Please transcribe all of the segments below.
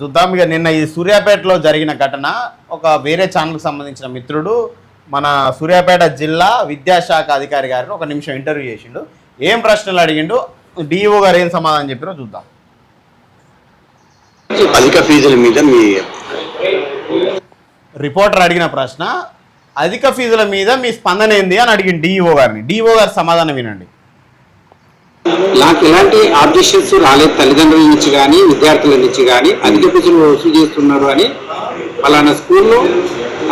చూద్దాం. ఇక నిన్న ఈ సూర్యాపేటలో జరిగిన ఘటన ఒక వేరే ఛానల్కి సంబంధించిన మిత్రుడు మన సూర్యాపేట జిల్లా విద్యాశాఖ అధికారి గారిని ఒక నిమిషం ఇంటర్వ్యూ చేసిండు. ఏం ప్రశ్నలు అడిగిండు, డిఈఓ గారు ఏం సమాధానం చెప్పారో చూద్దాం. అధిక ఫీజుల మీద మీ రిపోర్టర్ అడిగిన ప్రశ్న, అధిక ఫీజుల మీద మీ స్పందన ఏంది అని అడిగింది డిఈఓ గారిని. డిఈఓ గారి సమాధానం వినండి. నాకు ఎలాంటి ఆబ్జెక్షన్స్ రాలేదు, తల్లిదండ్రుల నుంచి కానీ విద్యార్థుల నుంచి కానీ అధిక ఫీజులు వసూలు చేస్తున్నారు అని, పలానా స్కూల్లో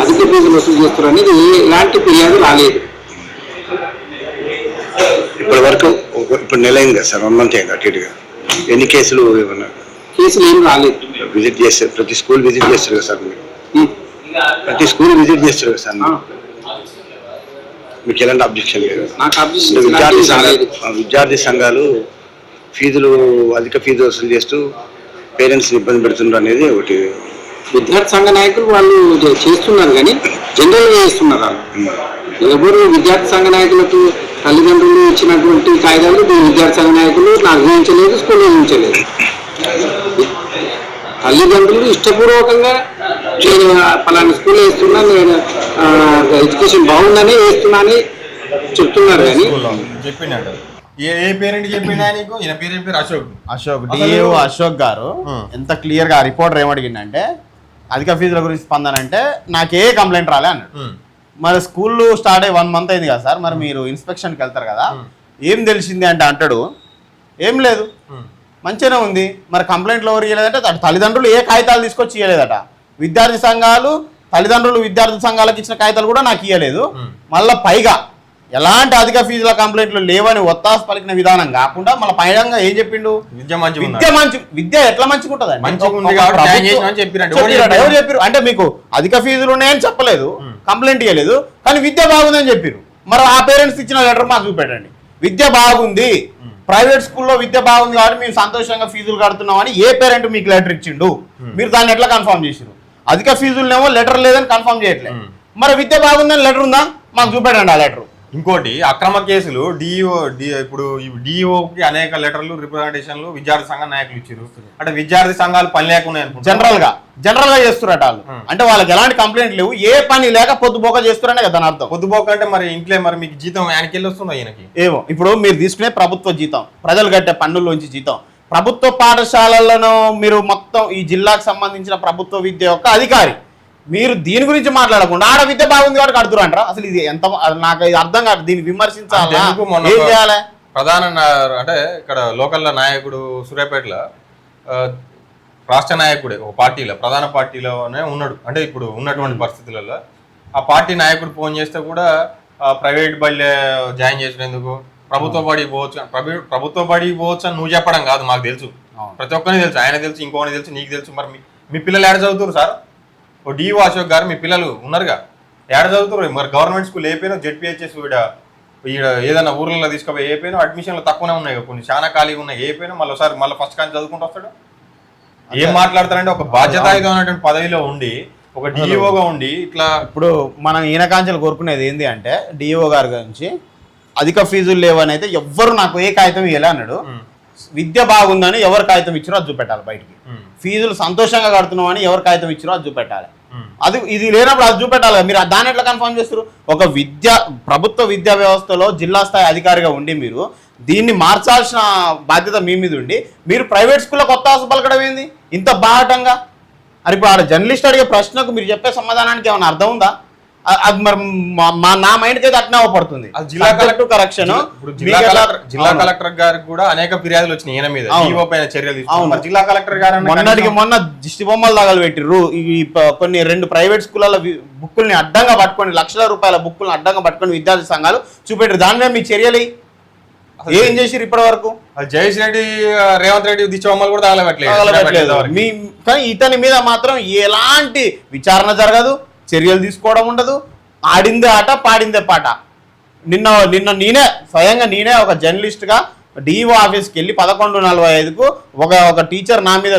అధిక ఫీజులు వసూలు చేస్తున్నారు అనేది ఎలాంటి ఫిర్యాదు రాలేదు. ఇప్పటి వరకు ఇప్పుడు నెల అయింది కదా సార్, 1 month అయింది అటు ఇటుగా. ఎన్ని కేసులు ఏమన్నా? కేసులు ఏం రాలేదు. విజిట్ చేస్తారు, ప్రతి స్కూల్ విజిట్ చేస్తారు కదా సార్ మీరు? ప్రతి స్కూల్ విజిట్ చేస్తారు కదా సార్, మీకు ఎలాంటి అబ్జెక్షన్ లేదు? నాకు అబ్జెక్షన్ విద్యార్థి సంఘాలు ఫీజులు అధిక ఫీజు వసూలు చేస్తూ పేరెంట్స్ ఇబ్బంది పెడుతున్నారు అనేది ఒకటి. విద్యార్థి సంఘ నాయకులు వాళ్ళు చేస్తున్నారు కానీ జనరల్గా చేస్తున్నారు వాళ్ళు. ఎవరు విద్యార్థి సంఘ నాయకులకు తల్లిదండ్రులు ఇచ్చినటువంటి కాయిదాలు విద్యార్థి సంఘ నాయకులు నాకు ఊహించలేదు, స్కూల్లో ఊహించలేదు. తల్లిదండ్రులు ఇష్టపూర్వకంగా నేను పలానా స్కూల్లో వేస్తున్నా, నేను ఎడ్యుకేషన్ బాగుందని వేస్తున్నా అని చెప్తున్నారు. కానీ చెప్పినాడు ఏ పేరెంట్ చెప్పినా నీకు? ఈయన పేరు అశోక్ డిఈఓ అశోక్ గారు ఎంత క్లియర్ గా రిపోర్టర్ ఏమడిగిందంటే, అధిక ఫీజుల గురించి స్పందన అంటే నాకే కంప్లైంట్ రాలే అన్నాడు. మరి స్కూల్ స్టార్ట్ అయ్యి 1 month అయింది కదా సార్, మరి మీరు ఇన్స్పెక్షన్కి వెళ్తారు కదా, ఏం తెలిసింది అంటే అంటాడు ఏం లేదు, మంచిగానే ఉంది. మరి కంప్లైంట్లు ఎవరు ఇవ్వలేదంటే తల్లిదండ్రులు ఏ కాగితాలు తీసుకొచ్చి ఇవ్వలేదట. విద్యార్థి సంఘాలు తల్లిదండ్రులు విద్యార్థి సంఘాలకు ఇచ్చిన కాగితాలు కూడా నాకు ఇవ్వలేదు. మళ్ళీ పైగా ఎలాంటి అధిక ఫీజుల కంప్లైంట్లు లేవని ఒత్తాసు పలికిన విధానం కాకుండా మళ్ళీ పైగా ఏం చెప్పిండు, విద్య ఎట్లా మంచిగుంటదండి ఎవరు చెప్పారు అంటే, మీకు అధిక ఫీజులు ఉన్నాయని చెప్పలేదు, కంప్లైంట్ ఇవ్వలేదు, కానీ విద్య బాగుందని చెప్పారు. మరి ఆ పేరెంట్స్ ఇచ్చిన లెటర్ మాకు చూపెట్టండి. విద్య బాగుంది, ప్రైవేట్ స్కూల్లో విద్య బాగుంది కాబట్టి మేము సంతోషంగా ఫీజులు కడుతున్నామని ఏ పేరెంట్ మీకు లెటర్ ఇచ్చిండు? మీరు దాన్ని ఎట్లా కన్ఫర్మ్ చేసారు? అధిక ఫీజులనేమో లెటర్ లేదని కన్ఫర్మ్ చేయట్లేదు, మరి విద్య బాగుందని లెటర్ ఉందా? మాకు చూపెట్టండి ఆ లెటర్. ఇంకోటి అక్రమ కేసులు ఇప్పుడు డిఈఓకి అనేక లెటర్లు రిప్రజెంటేషన్లు విద్యార్థి సంఘ నాయకులు ఇచ్చారు. అంటే విద్యార్థి సంఘాలు పని లేకున్నాయి జనరల్ గా చేస్తున్నట్టు వాళ్ళు. అంటే వాళ్ళకి ఎలాంటి కంప్లైంట్ లేవు, ఏ పని లేక పొద్దుపోక చేస్తున్నారనే కదా దాని అర్థం. పొద్దుపోక అంటే మరి ఇంట్లో మరి మీకు జీతం ఆయనకెళ్ళి వస్తుందా? ఈయనకి ఏమో ఇప్పుడు మీరు తీసుకునే ప్రభుత్వ జీతం, ప్రజలు కట్టే పన్నుల్లోంచి జీతం, ప్రభుత్వ పాఠశాలలను మీరు మొత్తం ఈ జిల్లాకు సంబంధించిన ప్రభుత్వ విద్య యొక్క అధికారి, మీరు దీని గురించి మాట్లాడకుండా ఆడ విద్య బాగుంది కాబట్టి కడుతురు అంటారా? అసలు ఇది ఎంత, నాకు ఇది అర్థం కాదు. దీన్ని విమర్శించాలి, ఏం చేయాలి? ప్రధాన అంటే ఇక్కడ లోకల్ నాయకుడు సూర్యాపేటలో రాష్ట్ర నాయకుడే ఒక పార్టీలో, ప్రధాన పార్టీలోనే ఉన్నాడు. అంటే ఇప్పుడు ఉన్నటువంటి పరిస్థితులలో ఆ పార్టీ నాయకుడు ఫోన్ చేస్తే కూడా ప్రైవేట్ బళ్ళే జాయిన్ చేసినందుకు ప్రభుత్వ బడికి పోవచ్చు, ప్రభుత్వ బడికి పోవచ్చు అని నువ్వు చెప్పడం కాదు, మాకు తెలుసు, ప్రతి ఒక్కరికి తెలుసు, ఆయన తెలుసు, ఇంకోని తెలుసు, నీకు తెలుసు. మరి మీ పిల్లలు ఏడ చదువుతారు sir? Oh DO Ashok garu మీ పిల్లలు ఉన్నారుగా, ఏడ చదువుతారు? మరి గవర్నమెంట్ స్కూల్ ఏపోయినా జెడ్పీహెచ్ఎస్ ఈడ ఏదైనా ఊర్లలో తీసుకుపోయి ఏపోయినా అడ్మిషన్లు తక్కువనే ఉన్నాయి, కొన్ని చాలా ఖాళీగా ఉన్నాయి, ఏపోయినా మళ్ళీ ఫస్ట్ కానీ చదువుకుంటూ వస్తాడు. ఏం మాట్లాడతారంటే ఒక బాధ్యతాయుతమైనటువంటి పదవిలో ఉండి ఒక డిఈఓగా ఉండి ఇట్లా. ఇప్పుడు మనం ఈయనకాంచెలు కోరుకునేది ఏంటి అంటే, డిఈఓ గారి గురించి అధిక ఫీజులు లేవని అయితే ఎవ్వరు నాకు ఏ కాగితం ఇవ్వలే అన్నాడు. విద్య బాగుందని ఎవరు కాగితం ఇచ్చారో అది చూపెట్టాలి బయటికి. ఫీజులు సంతోషంగా కడుతున్నాం అని ఎవరు కాగితం ఇచ్చారో అది చూపెట్టాలి. అది ఇది లేనప్పుడు అది చూపెట్టాలి. మీరు దాన్ని ఎట్లా కన్ఫర్మ్ చేస్తారు? ఒక ప్రభుత్వ విద్యా వ్యవస్థలో జిల్లా స్థాయి అధికారిగా ఉండి మీరు దీన్ని మార్చాల్సిన బాధ్యత మీ మీద ఉండి మీరు ప్రైవేట్ స్కూల్లో కొత్త ఆశ పలకడం ఏంది ఇంత బాహటంగా? అది ఇప్పుడు ఆడ జర్నలిస్ట్ అడిగే ప్రశ్నకు మీరు చెప్పే సమాధానానికి ఏమైనా అర్థం ఉందా? అది మరి నా మైండ్ కి అయితే అట్నే అవపడుతుంది. జిల్లా కలెక్టర్ గారికి కూడా అనేక ఫిర్యాదులు వచ్చినాయి ఈయన మీద, చర్యలు తీసుకున్నారు. జిల్లా కలెక్టర్ గారు మొన్న దిష్టి బొమ్మలు తగలు పెట్టిర్రు. ఈ కొన్ని 2 ప్రైవేట్ స్కూళ్ళ బుక్కుల్ని అడ్డంగా పట్టుకొని, లక్షల రూపాయల బుక్కుల్ని అడ్డంగా పట్టుకొని విద్యార్థి సంఘాలు చూపెట్టారు. దాని మీద మీ చర్యలు ఏం చేసిరు ఇప్పటి వరకు? జగదీష్ రెడ్డి, రేవంత్ రెడ్డి దిష్టి బొమ్మలు కూడా తగలబెట్టలేదు. కానీ ఇతని మీద మాత్రం ఎలాంటి విచారణ జరగదు, చర్యలు తీసుకోవడం ఉండదు. ఆడిందే ఆట, పాడిందే పాట. నిన్న స్వయంగా నేనే ఒక జర్నలిస్ట్గా డిఈఓ ఆఫీస్కి వెళ్ళి 11:45కు ఒక టీచర్ నా మీద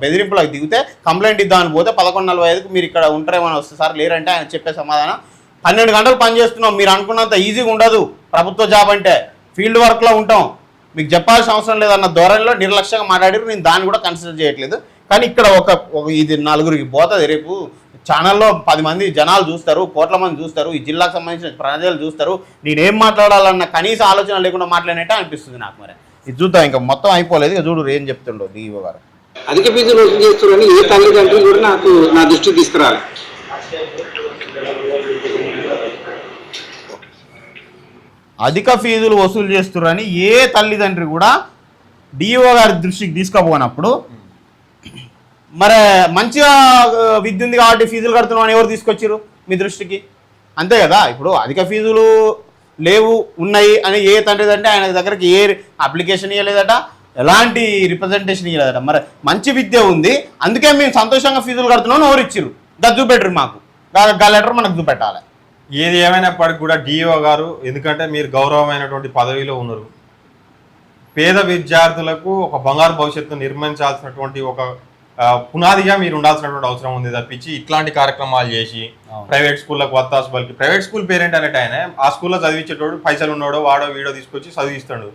బెదిరింపులకు దిగితే కంప్లైంట్ ఇద్దామని పోతే 11:45కు మీరు ఇక్కడ ఉంటారేమని వస్తే సార్ లేరంటే ఆయన చెప్పే సమాధానం 12 గంటలు పనిచేస్తున్నాం, మీరు అనుకున్నంత ఈజీగా ఉండదు ప్రభుత్వ జాబ్ అంటే, ఫీల్డ్ వర్క్లో ఉంటాం, మీకు చెప్పాల్సిన అవసరం లేదన్న ధోరణిలో నిర్లక్ష్యంగా మాట్లాడారు. నేను దాన్ని కూడా కన్సిడర్ చేయట్లేదు. కానీ ఇక్కడ ఇది నలుగురికి పోతుంది. రేపు ఛానల్లో 10 మంది జనాలు చూస్తారు, కోట్ల మంది చూస్తారు, ఈ జిల్లాకు సంబంధించిన ప్రజలు చూస్తారు. నేనేం మాట్లాడాలన్న కనీస ఆలోచన లేకుండా మాట్లాడినట్టే అనిపిస్తుంది నాకు. మరి ఇది చూద్దాం, ఇంకా మొత్తం అయిపోలేదు. ఇక చూడు ఏం చెప్తుండో డిఓ గారు. అధిక ఫీజులు వసూలు చేస్తున్నారని ఏ తల్లిదండ్రులు కూడా నా దృష్టికి తీసుకురాలి. అధిక ఫీజులు వసూలు చేస్తున్నారని ఏ తల్లిదండ్రి కూడా డిఓ గారి దృష్టికి తీసుకుపోయినప్పుడు మరి మంచిగా విద్య ఉంది కాబట్టి ఫీజులు కడుతున్నాం అని ఎవరు తీసుకొచ్చారు మీ దృష్టికి? అంతే కదా. ఇప్పుడు అధిక ఫీజులు లేవు ఉన్నాయి అని ఏ తండ్రి అంటే ఆయన దగ్గరికి ఏ అప్లికేషన్ ఇవ్వలేదట, ఎలాంటి రిప్రజెంటేషన్ ఇవ్వలేదట. మరి మంచి విద్య ఉంది అందుకే మేము సంతోషంగా ఫీజులు కడుతున్నాం ఎవరు ఇచ్చారు? దా చూపెట్టరు మాకు, గా లెటర్ మనకు చూపెట్టాలి. ఏది ఏమైనప్పటికీ కూడా డిఓ గారు, ఎందుకంటే మీరు గౌరవమైనటువంటి పదవిలో ఉన్నారు, పేద విద్యార్థులకు ఒక బంగారు భవిష్యత్తు నిర్మించాల్సినటువంటి ఒక పునాదిగా మీరు ఉండాల్సినటువంటి అవసరం ఉంది తప్పించి ఇట్లాంటి కార్యక్రమాలు చేసి ప్రైవేట్ స్కూళ్ళకు వత్తాసు పలికి, ప్రైవేట్ స్కూల్ పేరెంట్ అనేట ఆయన ఆ స్కూల్లో చదివించేటోడు పైసలు ఉన్నాడో వాడో వీడో తీసుకొచ్చి చదివిస్తాడు.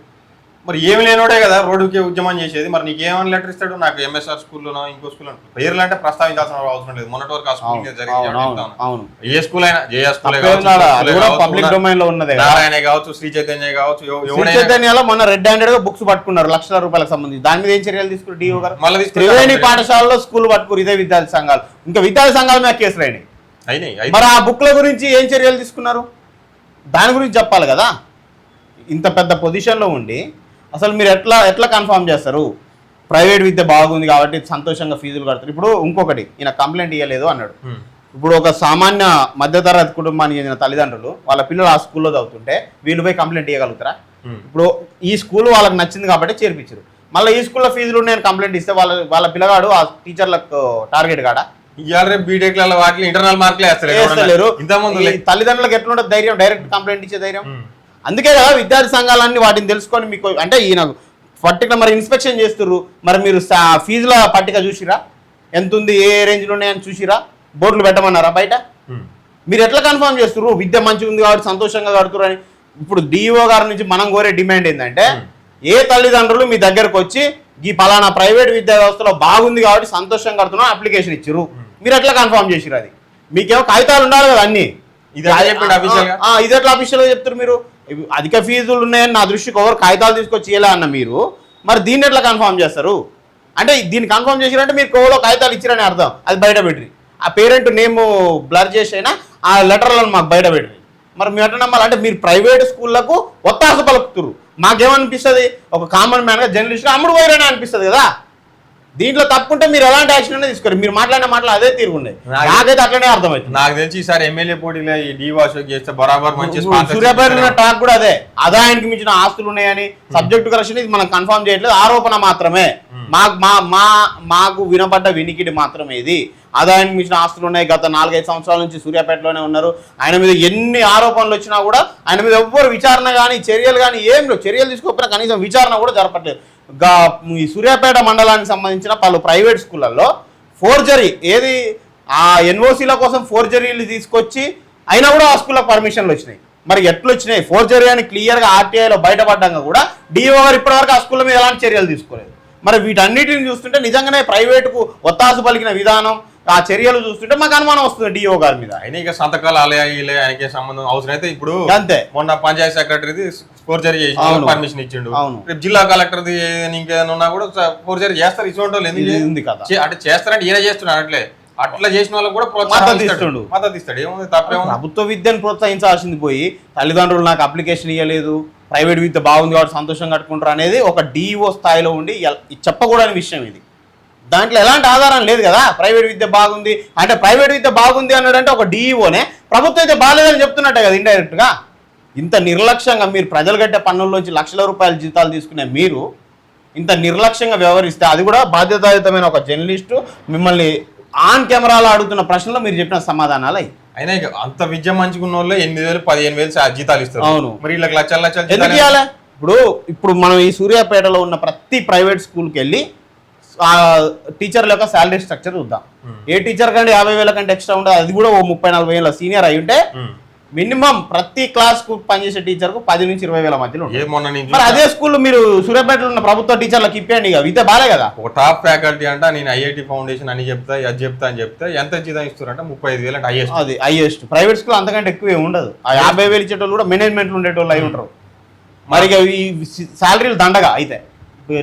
మరి ఏమి లేనోడే కదా రోడ్డుకి ఉద్యమం చేసేది. మరి నీకు ఏమైనా లెటర్ ఇస్తాడు? నాకు ఎంఎస్ఆర్ స్కూల్లోనో ఇంకో స్కూల్ పేర్లు అంటే ప్రస్తావించాల్సిన అవసరం లేదు. మొన్నటి వరకు ఆ స్కూల్ ఏ స్కూల్ అయినా జేఏ స్కూల్ నారాయణ కావచ్చు, శ్రీ చైతన్య కావచ్చు, చైతన్యలో మొన్న రెడ్ హ్యాండెడ్ గా బుక్స్ పట్టుకున్నారు లక్షల రూపాయలకు సంబంధించి. దాని మీద ఏం చర్యలు తీసుకున్నారు డిఓ గారు? మళ్ళీ త్రివేణి పాఠశాలలో స్కూల్ పట్టుకురు ఇదే విద్యార్థి సంఘాలు, ఇంకా విద్యార్థి సంఘాల మీద కేసులు అయినాయి. మరి ఆ బుక్ల గురించి ఏం చర్యలు తీసుకున్నారు? దాని గురించి చెప్పాలి కదా. ఇంత పెద్ద పొజిషన్లో ఉండి అసలు మీరు ఎట్లా కన్ఫర్మ్ చేస్తారు ప్రైవేట్ విద్య బాగుంది కాబట్టి సంతోషంగా ఫీజులు కడతారు? ఇప్పుడు ఇంకొకటి, ఈయన కంప్లైంట్ ఇవ్వలేదు అన్నాడు. ఇప్పుడు ఒక సామాన్య మధ్యతరగతి కుటుంబానికి చెందిన తల్లిదండ్రులు వాళ్ళ పిల్లలు ఆ స్కూల్లో చదువుతుంటే వీళ్ళు పోయి కంప్లైంట్ ఇవ్వగలుగుతారా? ఇప్పుడు ఈ స్కూల్ వాళ్ళకి నచ్చింది కాబట్టి చేర్పించారు, మళ్ళీ ఈ స్కూల్లో ఫీజులు నేను కంప్లైంట్ ఇస్తే వాళ్ళ పిల్లగాడు ఆ టీచర్లకు టార్గెట్ కాడా? బీటెక్ వాటిలో ఇంటర్నల్ మార్కులు వేస్తలేరు. తల్లిదండ్రులకు ఎట్లుంటుంది ధైర్యం డైరెక్ట్ కంప్లైంట్ ఇచ్చే ధైర్యం? అందుకే కదా విద్యార్థి సంఘాలన్నీ వాటిని తెలుసుకొని మీకు అంటే ఈయన పర్టికులర్ మరి ఇన్స్పెక్షన్ చేస్తుర్రు. మరి మీరు ఫీజుల పట్టిక చూసిరా? ఎంత ఉంది, ఏ రేంజ్లో ఉన్నాయని చూసిరా? బోర్డులు పెట్టమన్నారా బయట? మీరు ఎట్లా కన్ఫర్మ్ చేస్తుర్రు విద్య మంచిగా ఉంది కాబట్టి సంతోషంగా కడుతురు అని? ఇప్పుడు డిఓ గారి నుంచి మనం కోరే డిమాండ్ ఏంటంటే ఏ తల్లిదండ్రులు మీ దగ్గరకు వచ్చి ఈ పలానా ప్రైవేట్ విద్యా వ్యవస్థలో బాగుంది కాబట్టి సంతోషంగా కడుతున్నా అప్లికేషన్ ఇచ్చిర్రు, మీరు ఎట్లా కన్ఫర్మ్ చేసిరు? అది మీకేమో కాగితాలు ఉండాలి కదా అన్ని. ఇది ఎట్లా అఫీషియల్గా చెప్తారు మీరు? అధిక ఫీజులు ఉన్నాయని నా దృష్టికి ఎవరు కాగితాలు తీసుకొచ్చి ఇలా అన్న మీరు మరి దీన్ని ఎట్లా కన్ఫర్మ్ చేస్తారు? అంటే దీన్ని కన్ఫర్మ్ చేసిరంటే మీరు కోవలో కాగితాలు ఇచ్చిరని అర్థం. అది బయట పెట్టి ఆ పేరెంట్ నేమ్ బ్లర్ చేసి అయినా ఆ లెటర్లను మాకు బయట పెట్టి మరి మీరు ఎట్లా నమ్మాలి? అంటే మీరు ప్రైవేట్ స్కూళ్ళకు ఒత్తాస పలుకుతురు. మాకేమనిపిస్తుంది? ఒక కామన్ మ్యాన్గా జర్నలిస్ట్గా అమ్ముడు పోయిరని అనిపిస్తుంది కదా. దీంట్లో తప్పుంటే మీరు ఎలాంటి యాక్షన్ అనేది తీసుకోరు. మీరు మాట్లాడిన మాటలు అదే తీరుగుండే. నాకైతే అట్లనే అర్థమవుతుంది. నాకు తెలిసి ఈసారి ఎమ్మెల్యే పోటీలో ఈ డివాష్ చేస్తే బరాబర్ మంచి సూర్యాపేట టాక్ కూడా అదే. ఆదాయానికి మించిన ఆస్తులు ఉన్నాయని సబ్జెక్టు కరెక్షన్ ఇది మనం కన్ఫర్మ్ చేయట్లేదు, ఆరోపణ మాత్రమే. మాకు వినపడ్డ వినికిడి మాత్రమే ఇది. ఆదాయానికి మించిన ఆస్తులు ఉన్నాయి. గత 4-5 సంవత్సరాల నుంచి సూర్యాపేటలోనే ఉన్నారు. ఆయన మీద ఎన్ని ఆరోపణలు వచ్చినా కూడా ఆయన మీద ఎవ్వరు విచారణ కానీ చర్యలు కానీ ఏం లేవు. చర్యలు తీసుకోకపోయినా కనీసం విచారణ కూడా జరపట్లేదు. ఈ సూర్యాపేట మండలానికి సంబంధించిన పలు ప్రైవేట్ స్కూళ్ళల్లో ఫోర్జరీ ఏది ఆ ఎన్ఓసీల కోసం ఫోర్జరీలు తీసుకొచ్చి అయినా కూడా ఆ స్కూళ్ళకి పర్మిషన్లు వచ్చినాయి. మరి ఎట్లు వచ్చినాయి? ఫోర్జరీ అని క్లియర్గా ఆర్టీఐలో బయటపడ్డాక కూడా డిఓ గారు ఇప్పటివరకు ఆ స్కూళ్ళ మీద ఎలాంటి చర్యలు తీసుకోలేదు. మరి వీటన్నిటిని చూస్తుంటే నిజంగానే ప్రైవేటుకు ఒత్తాసు పలికిన విధానం ఆ చర్యలు చూస్తుంటే మాకు అనుమానం వస్తుంది డిఓ గారి మీద. అయినా ఇక సంతకాలు ఆయనకి సంబంధం అవసరం అయితే ఇప్పుడు అంతే. మొన్న పంచాయత్ సెక్రటరీది ఫోర్జరీ చేసి పర్మిషన్ ఇచ్చిండు. రేపు జిల్లా కలెక్టర్ది ఇంకేదైనా ఉన్నా కూడా ఫోర్జరీ చేస్తారు. ఇటువంటి వాళ్ళు ఎందుకు అంటే చేస్తారంటే ఈయన చేస్తున్నాడు. అట్లా చేసిన వాళ్ళకి కూడా మద్దతు ఇస్తాడు. ఏముంది తప్పేమో. ప్రభుత్వ విద్యను ప్రోత్సహించాల్సింది పోయి తల్లిదండ్రులు నాకు అప్లికేషన్ ఇవ్వలేదు, ప్రైవేట్ విద్య బాగుంది కాబట్టి సంతోషంగా కట్టుకుంటారు అనేది ఒక డిఓ స్థాయిలో ఉండి చెప్పకూడని విషయం ఇది. దాంట్లో ఎలాంటి ఆధారం లేదు కదా. ప్రైవేట్ విద్య బాగుంది అంటే ప్రైవేట్ విద్య బాగుంది అన్నాడంటే ఒక డిఈఓనే ప్రభుత్వం అయితే బాగాలేదని చెప్తున్నట్టే కదా ఇండైరెక్ట్గా. ఇంత నిర్లక్ష్యంగా మీరు ప్రజలు కట్టే పన్నుల్లోంచి లక్షల రూపాయల జీతాలు తీసుకునే మీరు ఇంత నిర్లక్ష్యంగా వ్యవహరిస్తే, అది కూడా బాధ్యతాయుతమైన ఒక జర్నలిస్టు మిమ్మల్ని ఆన్ కెమెరాలో అడుగుతున్న ప్రశ్నలో మీరు చెప్పిన సమాధానాలు అయ్యి అయినా అంత విద్య మంచిగా ఉన్న వాళ్ళు 8,000-15,000 జీతాలు ఇస్తారు. అవును, మరి వీళ్ళకి లక్షలు ఎందుకు ఇవ్వాలి? ఇప్పుడు మనం ఈ సూర్యాపేటలో ఉన్న ప్రతి ప్రైవేట్ స్కూల్కి వెళ్ళి టీచర్ల యొక్క శాలరీ స్ట్రక్చర్ చూద్దాం. ఏ టీచర్ కంటే 50,000 కంటే ఎక్స్ట్రా ఉండదు. అది కూడా ఓ 30-40 ఏళ్ళ సీనియర్ అయి ఉంటే మినిమం ప్రతి క్లాస్ కు పనిచేసే టీచర్ కు 10 నుంచి 20,000 మధ్యలో ఉంటుంది. మొన్న నేను మరి అదే స్కూల్ మీరు సూర్యాపేటలో ఉన్న ప్రభుత్వ టీచర్లకు ఇప్పండి, ఇక విద్య బాలే కదా. ఒక టాప్ ఫ్యాకల్టీ అంట నేను ఐఐటి ఫౌండేషన్ అని చెప్తా అది చెప్తా అని చెప్తే ఎంత జీతం ఇస్తారంటే 35,000 అంటే హైయెస్ట్. అది హైయెస్ట్. ప్రైవేట్ స్కూల్ అంతకంటే ఎక్కువ ఉండదు. ఆ 50,000 ఇచ్చేటోళ్ళు కూడా మేనేజ్మెంట్లు ఉండేటోళ్ళు అయి ఉంటారు. మరి ఇక ఈ శాలరీలు దండగా అయితే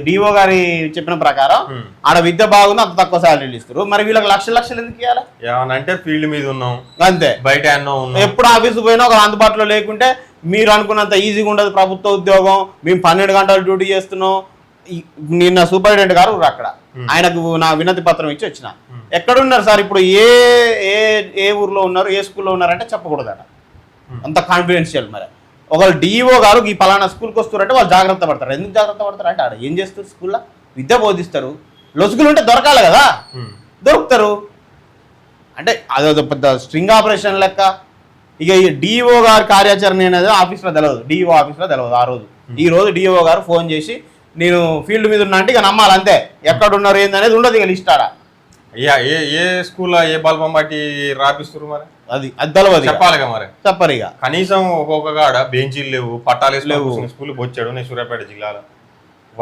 డిఓ గారి చెప్పిన ప్రకారం ఆడ విద్య బాగుంది, అంత తక్కువ శాలరీలు ఇస్తారు. మరి వీళ్ళకి లక్షలు ఎందుకు ఇవ్వాలి? ఏమన్నా అంటే ఫీల్డ్ మీద ఉన్నాం అంతే, బయట ఎన్నో ఉన్నాం. ఎప్పుడు ఆఫీసు పోయినా ఒక అందుబాటులో లేకుంటే మీరు అనుకున్నంత ఈజీగా ఉండదు ప్రభుత్వ ఉద్యోగం. మేము 12 గంటలు డ్యూటీ చేస్తున్నాం. నిన్న సూపరింటెండెంట్ గారు అక్కడ, ఆయనకు నా వినతి పత్రం ఇచ్చి వచ్చిన. ఎక్కడున్నారు సార్ ఇప్పుడు, ఏ ఊర్లో ఉన్నారు, ఏ స్కూల్లో ఉన్నారంటే చెప్పకూడదట, అంత కాన్ఫిడెన్షియల్. మరి ఒకళ్ళు డిఓ గారు ఈ పలానా స్కూల్కి వస్తారంటే వాళ్ళు జాగ్రత్త పడతారు. ఎందుకు జాగ్రత్త పడతారు అంటే ఆడ ఏం చేస్తారు, స్కూల్లో విద్య బోధిస్తారు. లొసుగులు ఉంటే దొరకాలి కదా, దొరుకుతారు. అంటే అదొక పెద్ద స్ట్రింగ్ ఆపరేషన్ లెక్క. ఇక ఈ డిఓ గారి కార్యాచరణ అనేది ఆఫీస్లో తెలియదు, డిఓ ఆఫీస్లో తెలియదు. ఆ రోజు ఈ రోజు డిఓ గారు ఫోన్ చేసి నేను ఫీల్డ్ మీద ఉన్నా అంటే ఇక నమ్మాలి అంతే. ఎక్కడున్నారు ఏంది అనేది ఉండదు ఇక లిస్ట్ ఆడ. ఏ స్కూల్లో ఏ బల్బం బట్టి రాపిస్తారు మరి అది తెలియదు, చెప్పాలిగా. మరి చెప్పరు ఇక. కనీసం ఒక్కొక్క కాడ బెంచీలు లేవు, పట్టాలు లేవు. స్కూల్ వచ్చాడు నేను సూర్యాపేట జిల్లాలో,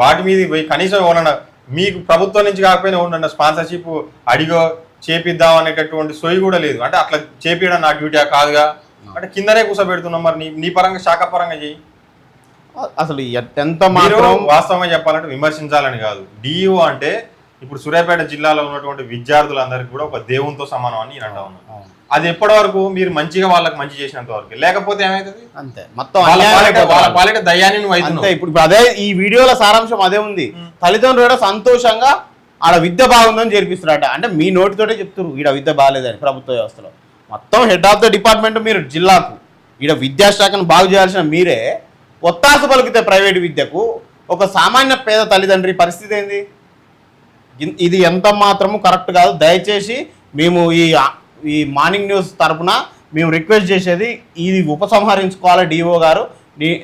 వాటి మీద పోయి కనీసం ఏమన్నా మీకు ప్రభుత్వం నుంచి కాకపోయినా ఏమన్నా స్పాన్సర్షిప్ అడిగో చేపిద్దాం అనేటటువంటి సొయ్యి కూడా లేదు. అంటే అట్లా చేపియడం నా డ్యూటీ కాదుగా, అంటే కిందనే కూర్చోబెడుతున్నాం. మరి నీ పరంగా శాఖ పరంగా చెయ్యి. అసలు ఎంత మాత్రం వాస్తవంగా చెప్పాలంటే విమర్శించాలని కాదు. డిఓ అంటే ఇప్పుడు సూర్యాపేట జిల్లాలో ఉన్నటువంటి విద్యార్థులందరికీ కూడా ఒక దేవునితో సమానం అని నేను అంటా ఉన్నాను. అది ఎప్పటి వరకు మీరు మంచిగా వాళ్ళకి మంచి చేసినంత వరకు, లేకపోతే ఏమైతుంది అంతే, మొత్తం వాళ్ళ పాలిట దయ్యాన్ని నువ్వు అయితే. ఇప్పుడు అదే ఈ వీడియోల సారాంశం అదే ఉంది. తల్లిదండ్రులు కూడా సంతోషంగా ఆడ విద్య బాగుందని చేర్పిస్తున్నారట. అంటే మీ నోటితోటే చెప్తున్నారు ఈడ విద్య బాగాలేదని. ప్రభుత్వ వ్యవస్థలో మొత్తం హెడ్ ఆఫ్ ద డిపార్ట్మెంట్ మీరు జిల్లాకు, ఈడ విద్యాశాఖను బాగు చేయాల్సిన మీరే ఒత్తాసు పలికితే ప్రైవేట్ విద్యకు ఒక సామాన్య పేద తల్లిదండ్రి పరిస్థితి ఏంది? ఇది ఎంత మాత్రము కరెక్ట్ కాదు. దయచేసి మేము ఈ మార్నింగ్ న్యూస్ తరఫున మేము రిక్వెస్ట్ చేసేది ఇది ఉపసంహరించుకోవాలి. డిఓ గారు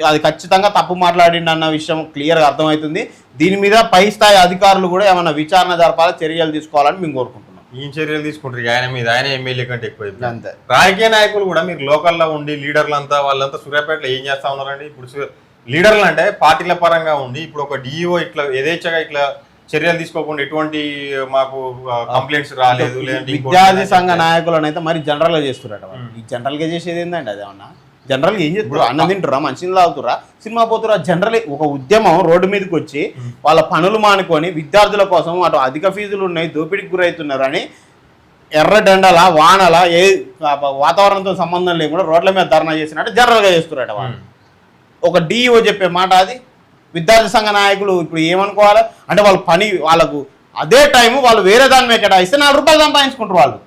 అది ఖచ్చితంగా తప్పు మాట్లాడింది అన్న విషయం క్లియర్గా అర్థమవుతుంది. దీని మీద పై స్థాయి అధికారులు కూడా ఏమైనా విచారణ జరపాలి, చర్యలు తీసుకోవాలని మేము కోరుకుంటున్నాం. ఈ చర్యలు తీసుకుంటారు ఆయన మీద, ఆయన ఎమ్మెల్యే కంటే ఎక్కువ. అంతే. రాజకీయ నాయకులు కూడా మీరు లోకల్లో ఉండి లీడర్లంతా వాళ్ళంతా సూర్యాపేటలో ఏం చేస్తా ఉన్నారండి? ఇప్పుడు లీడర్లు అంటే పార్టీల పరంగా ఉండి ఇప్పుడు ఒక డిఓ ఇట్లా యథేచ్ఛగా ఇట్లా చర్యలు తీసుకోకుండా ఎటువంటి మాకు కంప్లైంట్స్ రాలేదు. విద్యార్థి సంఘ నాయకులను అయితే మరి జనరల్ గా చేస్తున్నారు. ఈ జనరల్ గా చేసేది ఏంటంటే అదేమన్నా జనరల్ గా ఏం చేస్తారు? అన్నం తింటురా, మంచిని తాగుతురా, సినిమా పోతురా. జనరల్ ఒక ఉద్యమం రోడ్డు మీదకి వచ్చి వాళ్ళ పనులు మానుకొని విద్యార్థుల కోసం అటు అధిక ఫీజులు ఉన్నాయి, దోపిడీకి గురవుతున్నారు అని ఎర్రడండల వానల ఏ వాతావరణంతో సంబంధం లేకుండా రోడ్ల మీద ధర్నా చేసినట్టు జనరల్ గా చేస్తున్నారట వాళ్ళు. ఒక డిఓ చెప్పే మాట అది. విద్యార్థి సంఘ నాయకులు ఇప్పుడు ఏమనుకోవాలి అంటే వాళ్ళ పని వాళ్ళకు అదే టైము వాళ్ళు వేరే దాని మీద కేటాయిస్తే 4 రూపాయలు సంపాదించుకుంటారు వాళ్ళు.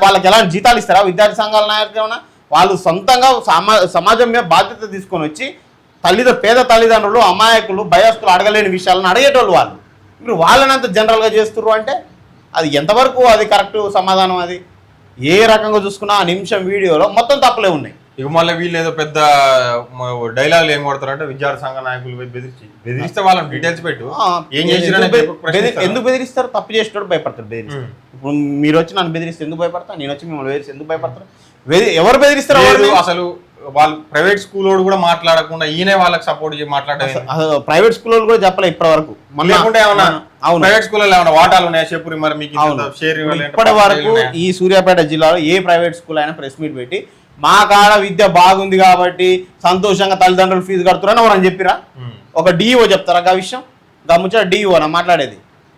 వాళ్ళకి ఎలాంటి జీతాలు ఇస్తారా విద్యార్థి సంఘాల నాయకులు? ఏమన్నా వాళ్ళు సొంతంగా సమాజం మీద బాధ్యత తీసుకొని వచ్చి పేద తల్లిదండ్రులు, అమాయకులు, భయస్తులు అడగలేని విషయాలను అడిగేటోళ్ళు వాళ్ళు. ఇప్పుడు వాళ్ళనంత జనరల్గా చేస్తున్నారు అంటే అది ఎంతవరకు అది కరెక్ట్ సమాధానం? అది ఏ రకంగా చూసుకున్నా ఆ నిమిషం వీడియోలో మొత్తం తప్పులే ఉన్నాయి. ఇక మళ్ళీ వీళ్ళు ఏదో పెద్ద డైలాగులు ఏం కొడతారంటే విద్యార్థి సంఘ నాయకులు బెదిరిస్తే వాళ్ళని డీటెయిల్స్ పెట్టు ఏం చేసినా. ఎందుకు బెదిరిస్తారు? తప్పు చేసేటోడు భయపడతారు. బెదిరిస్తారు. ఇప్పుడు మీరు వచ్చి నన్ను బెదిరిస్తే ఎందుకు భయపడతా? నేను వచ్చి మిమ్మల్ని బెదిరిస్తే ఎందుకు భయపడతారు? ఎవరు బెదిరిస్తారు? అసలు వాళ్ళు ప్రైవేట్ స్కూల్ వాడు కూడా మాట్లాడకుండా ఈయనే వాళ్ళకి సపోర్ట్ చేసి మాట్లాడారు. ప్రైవేట్ స్కూల్ కూడా చెప్పలే ఇప్పటి వరకు. ప్రైవేట్ స్కూల్లో ఏమన్నా వాటాలు ఉన్నాయా చెప్పు మరి మీకు. ఇప్పటి వరకు ఈ సూర్యాపేట జిల్లాలో ఏ ప్రైవేట్ స్కూల్ అయినా ప్రెస్ మీట్ పెట్టి మా కాడ విద్య బాగుంది కాబట్టి సంతోషంగా తల్లిదండ్రులు ఫీజు కడుతున్నారని ఎవరని చెప్పిరా? ఒక డిఓ చెప్తారా ఆ విషయం? గమ్ముచ్చా డిఓ నా మాట్లాడేది.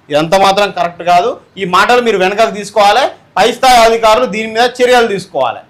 ఇదంతా మాత్రం కరెక్ట్ కాదు. ఈ మాటలు మీరు వెనకకు తీసుకోవాలి. పై స్థాయి అధికారులు దీని మీద చర్యలు తీసుకోవాలి.